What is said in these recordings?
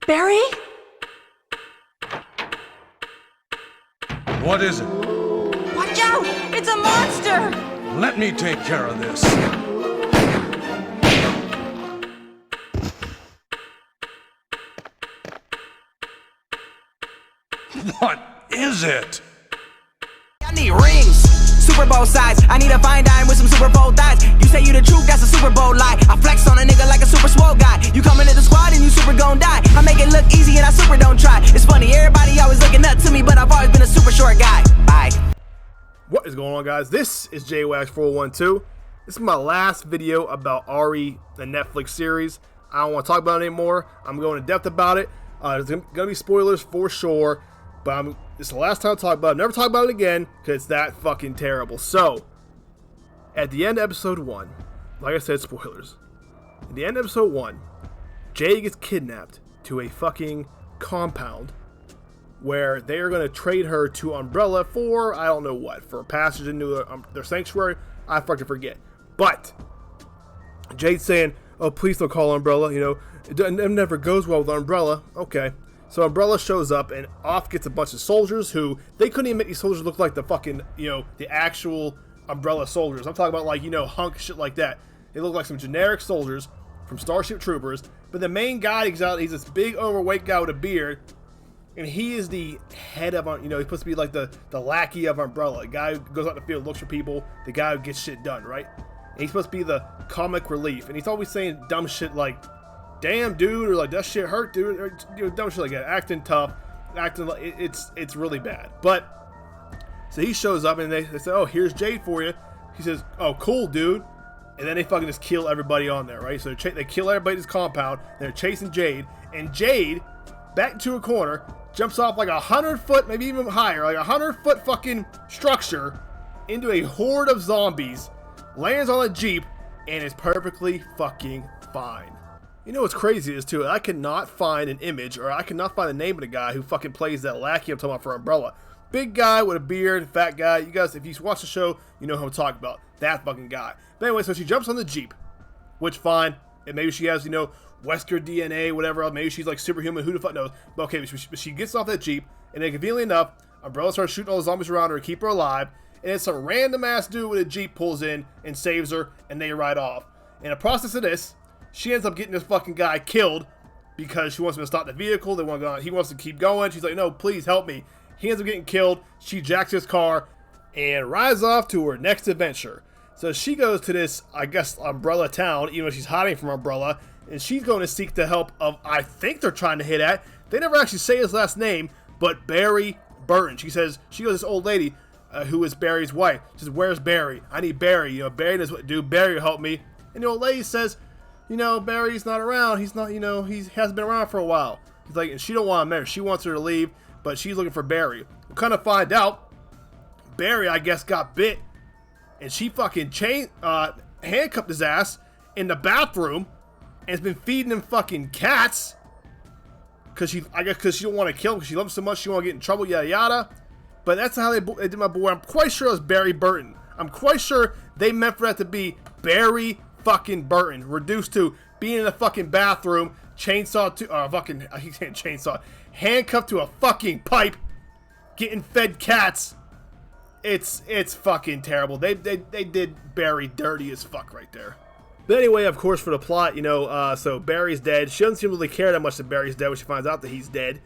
Barry? What is it? Watch out! It's a monster! Let me take care of this. What is it? I need rings, Super Bowl size. I need a fine dime with some Super Bowl thighs. You say you the truth, that's a Super Bowl lie. I flex on a nigga like a super swole guy. You come into the squad and you super gon' die. I make it look easy and I super don't try. It's funny, everybody always looking up to me, but I've always been a super short guy. Bye. What is going on, guys? This is JWAGS 412. This is my last video about Ari, the Netflix series. I don't want to talk about it anymore. I'm going in depth about it. There's going to be spoilers for sure, but it's the last time I talk about it. I'll never talk about it again because it's that fucking terrible. So, at the end of episode 1, like I said, spoilers. At the end of episode 1, Jay gets kidnapped to a fucking compound where they are going to trade her to Umbrella for, I don't know what, for passage into their sanctuary. I fucking forget. But Jade's saying, oh, please don't call Umbrella. You know, it never goes well with Umbrella. Okay. So Umbrella shows up and off gets a bunch of soldiers who, they couldn't even make these soldiers look like the fucking, you know, the actual Umbrella soldiers. I'm talking about, like, you know, hunk shit like that. They look like some generic soldiers from Starship Troopers. But the main guy, he's this big overweight guy with a beard. And he is the head of, you know, he's supposed to be like the lackey of Umbrella. The guy who goes out in the field, looks for people. The guy who gets shit done, right? And he's supposed to be the comic relief. And he's always saying dumb shit like, damn, dude, or like, that shit hurt, dude. Or, you know, dumb shit like that. Acting tough. Acting like, it's really bad. But, so he shows up and they say, oh, here's Jade for you. He says, oh, cool, dude. And then they fucking just kill everybody on there, right? So they kill everybody in this compound. They're chasing Jade. And Jade, back into a corner, jumps off like 100-foot, maybe even higher, like 100-foot fucking structure into a horde of zombies, lands on a Jeep, and is perfectly fucking fine. You know what's crazy is, too, I cannot find an image, or I cannot find the name of the guy who fucking plays that lackey I'm talking about for Umbrella. Big guy with a beard, fat guy. You guys, if you watch the show, you know who I'm talking about. That fucking guy. But anyway, so she jumps on the Jeep, which, fine, and maybe she has, you know, Wesker DNA, whatever else. Maybe she's like superhuman. Who the fuck knows? But okay, she gets off that Jeep, and then conveniently enough, Umbrella starts shooting all the zombies around her to keep her alive. And then some random ass dude with a Jeep pulls in and saves her, and they ride off. In the process of this, she ends up getting this fucking guy killed because she wants him to stop the vehicle. They want to go on. He wants to keep going. She's like, no, please help me. He ends up getting killed. She jacks his car and rides off to her next adventure. So she goes to this, I guess, Umbrella town, even though she's hiding from Umbrella. And she's going to seek the help of, I think they're trying to hit at, they never actually say his last name, but Barry Burton. She goes, this old lady who is Barry's wife. She says, where's Barry? I need Barry. You know, Barry knows what to do. Barry will help me. And the old lady says, you know, Barry's not around. He's not, you know, he hasn't been around for a while. He's like, and she don't want him there. She wants her to leave, but she's looking for Barry. We'll kind of find out, Barry, I guess, got bit, and she fucking handcuffed his ass in the bathroom, and has been feeding him fucking cats. Because she don't want to kill him, because she loves him so much, she don't want to get in trouble, yada yada. But that's how they did my boy. I'm quite sure it was Barry Burton. I'm quite sure they meant for that to be Barry fucking Burton, reduced to being in the fucking bathroom, handcuffed to a fucking pipe, getting fed cats. It's fucking terrible. They did Barry dirty as fuck right there. But anyway, of course, for the plot, you know, so Barry's dead. She doesn't seem to really care that much that Barry's dead when she finds out that he's dead.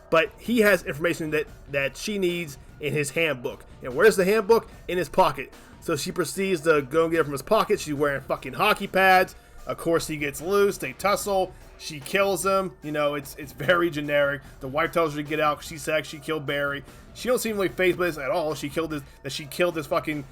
But he has information that she needs in his handbook. And where's the handbook? In his pocket. So she proceeds to go and get it from his pocket. She's wearing fucking hockey pads. Of course, he gets loose. They tussle. She kills him. You know, it's very generic. The wife tells her to get out because she said she killed Barry. She don't seem like fazed by this at all. She killed this fucking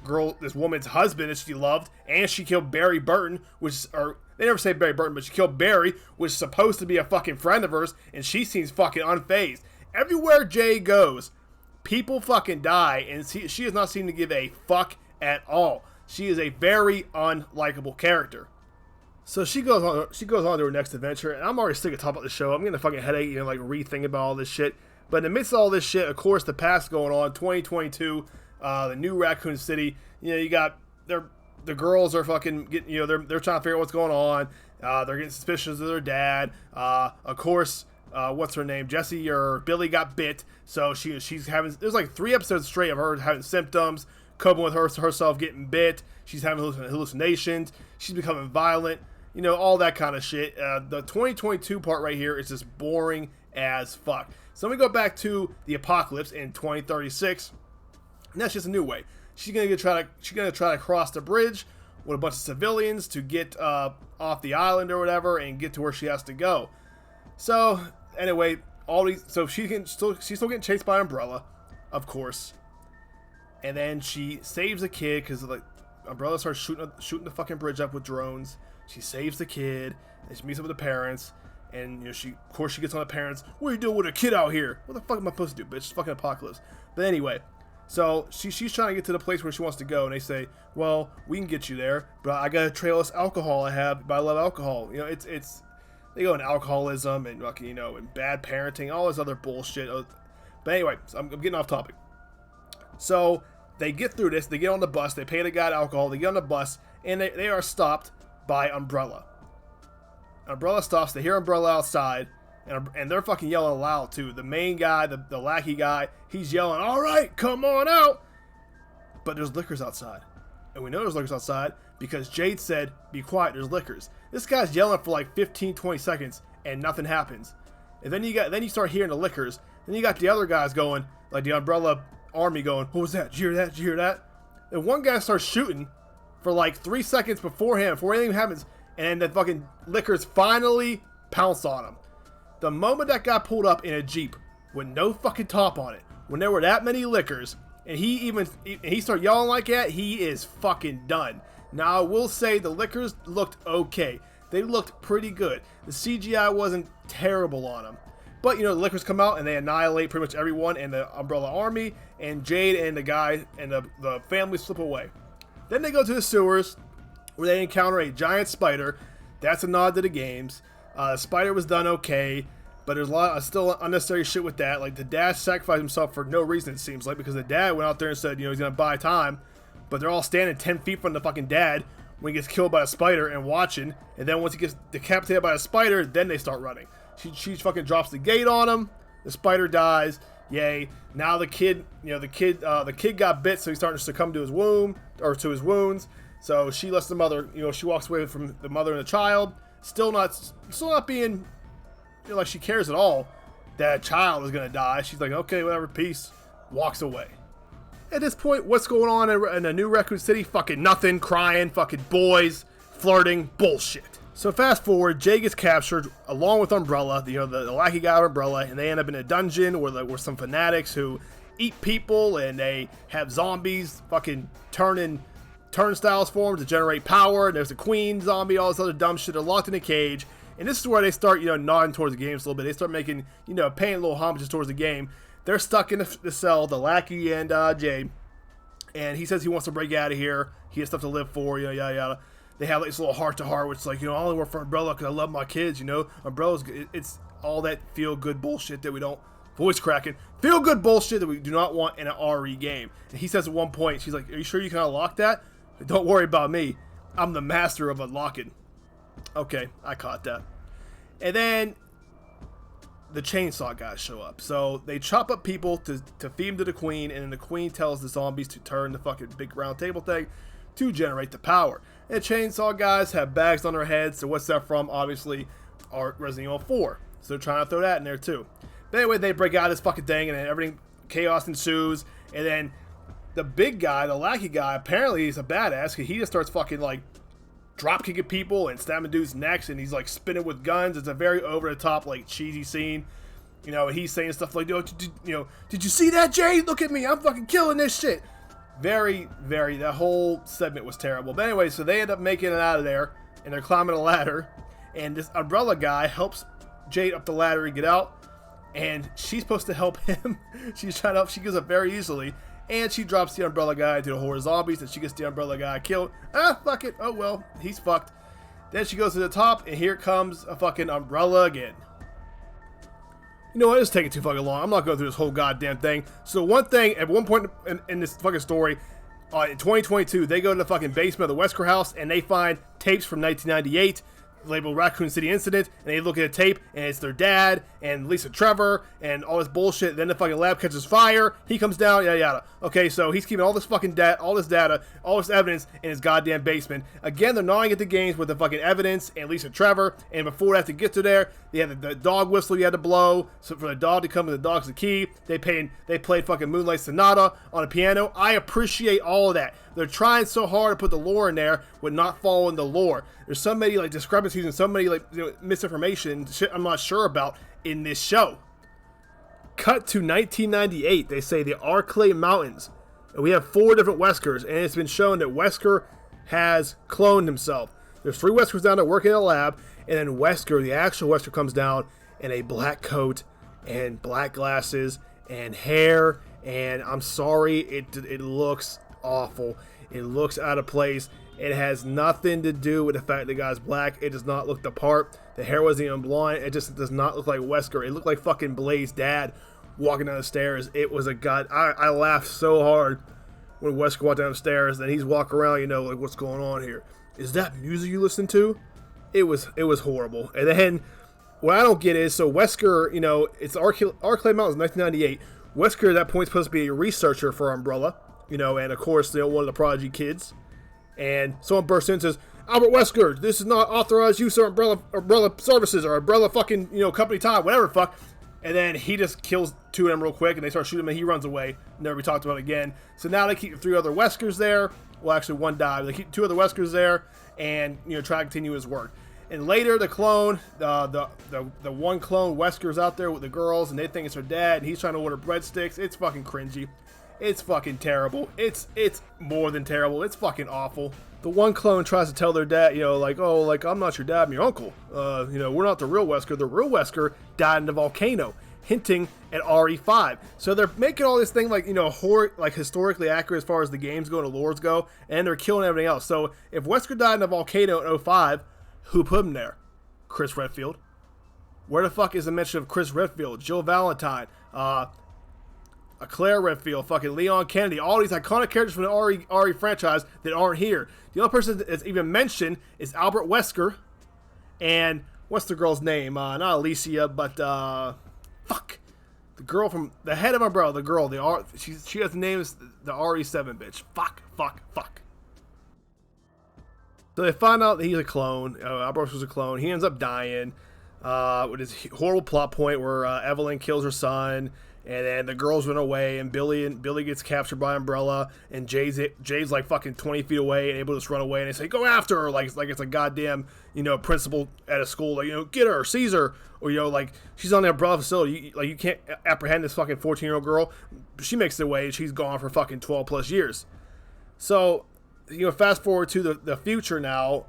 girl, this woman's husband that she loved, and she killed Barry Burton, they never say Barry Burton, but she killed Barry, which is supposed to be a fucking friend of hers, and she seems fucking unfazed. Everywhere Jay goes, people fucking die, and she does not seem to give a fuck at all. She is a very unlikable character. So she goes on to her next adventure, and I'm already sick of talking about the show. I'm getting a fucking headache, you know, like rethinking about all this shit. But in the midst of all this shit, of course, the past going on, 2022, the new Raccoon City, you know, you got the girls are fucking getting, you know, they're trying to figure out what's going on. They're getting suspicious of their dad. Of course, what's her name? Jessie or Billy got bit. So she's having, there's like 3 episodes straight of her having symptoms, coping with herself getting bit. She's having hallucinations. She's becoming violent. You know, all that kind of shit. The 2022 part right here is just boring as fuck. So let me go back to the apocalypse in 2036. And that's just a new way. She's gonna try to cross the bridge with a bunch of civilians to get off the island or whatever and get to where she has to go. So anyway, she's still getting chased by Umbrella, of course. And then she saves a kid because like Umbrella starts shooting the fucking bridge up with drones. She saves the kid and she meets up with the parents. And you know, of course she gets on the parents. What are you doing with a kid out here? What the fuck am I supposed to do, bitch? It's fucking apocalypse. But anyway, so she's trying to get to the place where she wants to go, and they say, well, we can get you there, but I gotta trail this alcohol I have, but I love alcohol. You know, it's they go into alcoholism and you know, and bad parenting, all this other bullshit. But anyway, so I'm getting off topic. So they get through this, they get on the bus, they pay the guy alcohol, they get on the bus, and they are stopped by Umbrella. Umbrella stops, they hear Umbrella outside, and they're fucking yelling loud too. The main guy, the lackey guy, he's yelling, all right, come on out. But there's liquors outside. And we know there's liquors outside because Jade said, be quiet, there's liquors. This guy's yelling for like 15, 20 seconds and nothing happens. And then you start hearing the liquors. Then you got the other guys going, like the Umbrella army going, what was that? Did you hear that? Did you hear that? And one guy starts shooting for like 3 seconds before anything happens. And the fucking liquors finally pounce on him. The moment that guy pulled up in a Jeep with no fucking top on it, when there were that many liquors, and he started yelling like that, he is fucking done. Now I will say the liquors looked okay. They looked pretty good. The CGI wasn't terrible on them. But you know, the liquors come out and they annihilate pretty much everyone in the Umbrella army, and Jade and the guy and the family slip away. Then they go to the sewers, where they encounter a giant spider. That's a nod to the games. Spider was done okay, but there's a lot of still unnecessary shit with that. Like the dad sacrificed himself for no reason, it seems like, because the dad went out there and said, you know, he's gonna buy time, but they're all standing 10 feet from the fucking dad when he gets killed by a spider and watching, and then once he gets decapitated by a spider, then they start running. She fucking drops the gate on him. The spider dies. Yay! Now the kid got bit, so he's starting to succumb to his wounds. So she lets the mother, you know, she walks away from the mother and the child, still not being, you know, like she cares at all that a child is gonna die. She's like, okay, whatever, peace. Walks away. At this point, what's going on in a new Raccoon City? Fucking nothing, crying, fucking boys, flirting, bullshit. So fast forward, Jay gets captured along with Umbrella, the lackey guy of Umbrella, and they end up in a dungeon where some fanatics who eat people and they have zombies fucking turning turnstiles for them to generate power, and there's a queen zombie, all this other dumb shit. They're locked in a cage, and this is where they start, you know, nodding towards the games a little bit. They start making, you know, paying little homages towards the game. They're stuck in the cell, the lackey and Jay, and he says he wants to break out of here. He has stuff to live for, you know, yada yada. They have like this little heart-to-heart, which is like, you know, I only work for Umbrella because I love my kids, you know. Umbrella's, it's all that feel-good bullshit that we don't, voice cracking, feel-good bullshit that we do not want in an RE game. And he says at one point, she's like, are you sure you can unlock that? Don't worry about me. I'm the master of unlocking. Okay, I caught that. And then the chainsaw guys show up. So they chop up people to feed them to the queen, and then the queen tells the zombies to turn the fucking big round table thing to generate the power. And the chainsaw guys have bags on their heads, so what's that from? Obviously, our Resident Evil 4. So they're trying to throw that in there too. But anyway, they break out of this fucking thing, and then everything, chaos ensues, and then the big guy, the lackey guy, apparently he's a badass, because he just starts fucking like drop kicking people and stabbing dudes' necks, and he's like spinning with guns. It's a very over the top, like cheesy scene. You know, he's saying stuff like, did you see that, Jay? Look at me, I'm fucking killing this shit. Very, that whole segment was terrible. But anyway, so they end up making it out of there, and they're climbing a ladder, and this Umbrella guy helps Jade up the ladder and get out, and she's supposed to help him. She's trying to help, she gives up very easily. And she drops the Umbrella guy into the horde of zombies, and she gets the Umbrella guy killed. Fuck it. Oh, well, he's fucked. Then she goes to the top, and here comes a fucking Umbrella again. You know what? It's taking too fucking long. I'm not going through this whole goddamn thing. So one thing, at one point in this fucking story, in 2022, they go to the fucking basement of the Wesker house, and they find tapes from 1998. labeled Raccoon City Incident, and they look at a tape, and it's their dad and Lisa Trevor and all this bullshit. Then the fucking lab catches fire. He comes down, yada yada. Okay, so he's keeping all this fucking all this data, all this evidence in his goddamn basement. Again, they're gnawing at the games with the fucking evidence and Lisa Trevor. And before they have to get to there, they had the dog whistle you had to blow, so for the dog to come, and the dog's the key. They played fucking Moonlight Sonata on a piano. I appreciate all of that. They're trying so hard to put the lore in there with not following the lore. There's so many like discrepancies and so many like misinformation shit I'm not sure about in this show. Cut to 1998. They say the Arklay Mountains. And we have 4 different Weskers, and it's been shown that Wesker has cloned himself. There's 3 Weskers down there working in a lab, and then Wesker, the actual Wesker, comes down in a black coat and black glasses and hair. And I'm sorry, it looks awful. It looks out of place. It has nothing to do with the fact the guy's black. It does not look the part. The hair wasn't even blonde. It just does not look like Wesker. It looked like fucking Blaze's dad walking down the stairs. It was a god. I laughed so hard when Wesker walked down the stairs, and he's walking around, you know, like, what's going on here? Is that music you listen to? It was horrible. And then what I don't get is, so Wesker, you know, it's Arklay Mountains, 1998. Wesker at that point is supposed to be a researcher for Umbrella. You know, and of course, you know, one of the Prodigy kids. And someone bursts in and says, Albert Wesker, this is not authorized use of Umbrella services or Umbrella fucking, you know, company time, whatever the fuck. And then he just kills 2 of them real quick, and they start shooting him, and he runs away. Never be talked about again. So now they keep 3 other Weskers there. Well, actually, 1 died. They keep 2 other Weskers there, and, you know, try to continue his work. And later, the clone, the one clone Wesker's out there with the girls, and they think it's her dad, and he's trying to order breadsticks. It's fucking cringy. It's fucking terrible. It's more than terrible. It's fucking awful. The one clone tries to tell their dad, you know, like, oh, like, I'm not your dad, I'm your uncle. You know, we're not the real Wesker. The real Wesker died in the volcano, hinting at RE5. So they're making all this thing like, you know, like historically accurate as far as the games go and the lores go, and they're killing everything else. So if Wesker died in the volcano in 05, who put him there? Chris Redfield. Where the fuck is the mention of Chris Redfield, Jill Valentine, Claire Redfield, fucking Leon Kennedy, all these iconic characters from the RE franchise that aren't here. The only person that's even mentioned is Albert Wesker, and what's the girl's name? Not Alicia, but fuck, the girl from the head of Umbrella, the girl, she has the name is the RE7 bitch. Fuck. So they find out that he's a clone. Albert Wesker's a clone. He ends up dying with his horrible plot point where Evelyn kills her son. And then the girls run away, and Billy gets captured by Umbrella, and Jay's like fucking 20 feet away and able to just run away, and they say, go after her, like it's a goddamn, you know, principal at a school, like, you know, get her, seize her, or, you know, like, she's on the Umbrella facility, you can't apprehend this fucking 14-year-old girl. She makes it away, and she's gone for fucking 12 plus years. So, you know, fast forward to the future now,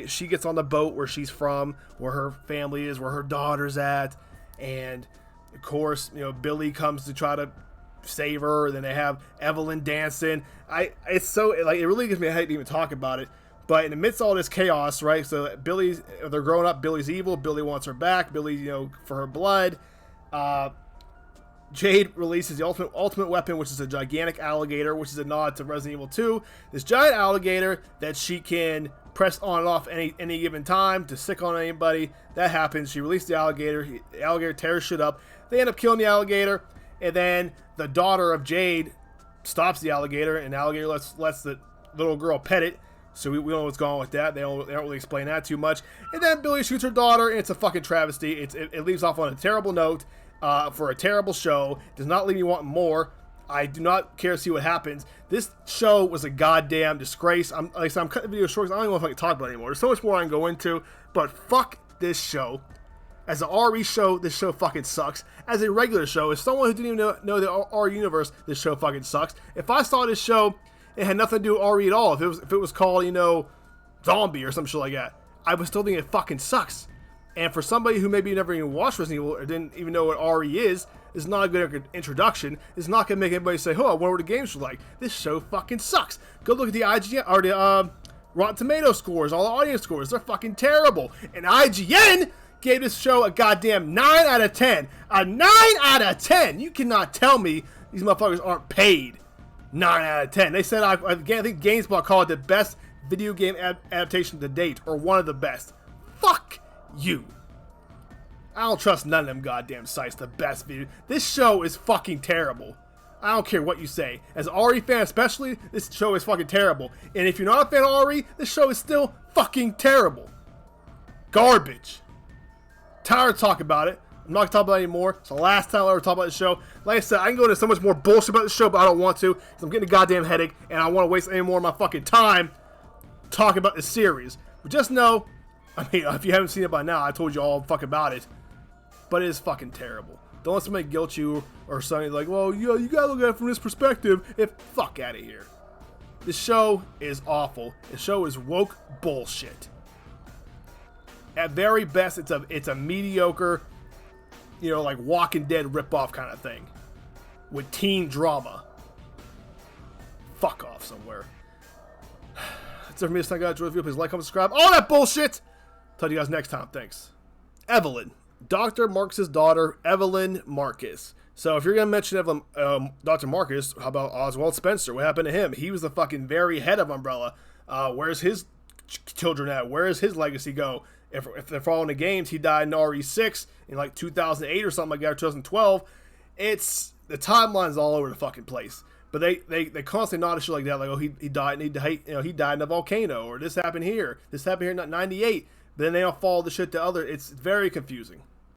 she gets on the boat where she's from, where her family is, where her daughter's at, and of course, you know, Billy comes to try to save her, and then they have Evelyn dancing. It's so, like, it really gives me a headache to even talk about it. But in the midst of all this chaos, right, so they're growing up, Billy's evil, Billy wants her back, Billy, you know, for her blood. Jade releases the ultimate weapon, which is a gigantic alligator, which is a nod to Resident Evil 2. This giant alligator that she can press on and off any given time to sick on anybody. That happens. She released the alligator. The alligator tears shit up. They end up killing the alligator, and then the daughter of Jade stops the alligator, and the alligator lets the little girl pet it. So we don't know what's going on with that. They don't really explain that too much. And then Billy shoots her daughter, and it's a fucking travesty. It leaves off on a terrible note for a terrible show. Does not leave me wanting more. I do not care to see what happens. This show was a goddamn disgrace. I'm cutting the video short because I don't even know if I can talk about it anymore. There's so much more I can go into, but fuck this show. As an RE show, this show fucking sucks. As a regular show, as someone who didn't even know the RE universe, this show fucking sucks. If I saw this show, it had nothing to do with RE at all. If it was called, you know, Zombie or some shit like that, I would still think it fucking sucks. And for somebody who maybe never even watched Resident Evil or didn't even know what RE is not a good introduction. It's not going to make anybody say, oh, I wonder what the games are like. This show fucking sucks. Go look at the IGN, or the Rotten Tomato scores, all the audience scores. They're fucking terrible. And IGN gave this show a goddamn 9 out of 10. A 9 out of 10. You cannot tell me these motherfuckers aren't paid 9 out of 10. They said, I think GameSpot called it the best video game adaptation to date, or one of the best. Fuck you. I don't trust none of them goddamn sites. The best video. This show is fucking terrible. I don't care what you say. As an RE fan especially, this show is fucking terrible. And if you're not a fan of RE, this show is still fucking terrible. Garbage. Tired of talking about it. I'm not going to talk about it anymore. It's the last time I'll ever talk about the show. Like I said, I can go into so much more bullshit about the show, but I don't want to. Because I'm getting a goddamn headache, and I don't want to waste any more of my fucking time talking about this series. But just know, I mean, if you haven't seen it by now, I told you all fuck about it. But it is fucking terrible. Don't let somebody guilt you or something like, well, you gotta look at it from this perspective. Fuck out of here. This show is awful. This show is woke bullshit. At very best, it's a mediocre, you know, like Walking Dead ripoff kind of thing with teen drama. Fuck off somewhere. That's it for me. It's not gonna enjoy the video. Please like, comment, subscribe. All that bullshit. Talk to you guys next time. Thanks. Evelyn. Dr. Marcus's daughter, Evelyn Marcus. So if you're going to mention Evelyn, Dr. Marcus, how about Oswald Spencer? What happened to him? He was the fucking very head of Umbrella. Where's his children at? Where does his legacy go? If they're following the games, he died in RE6 in like 2008 or something like that, or 2012. It's, the timeline's all over the fucking place. But they constantly nod a shit like that, like, oh, he died, and he died in a volcano, or this happened here in 98. But then they don't follow the shit to other. It's very confusing.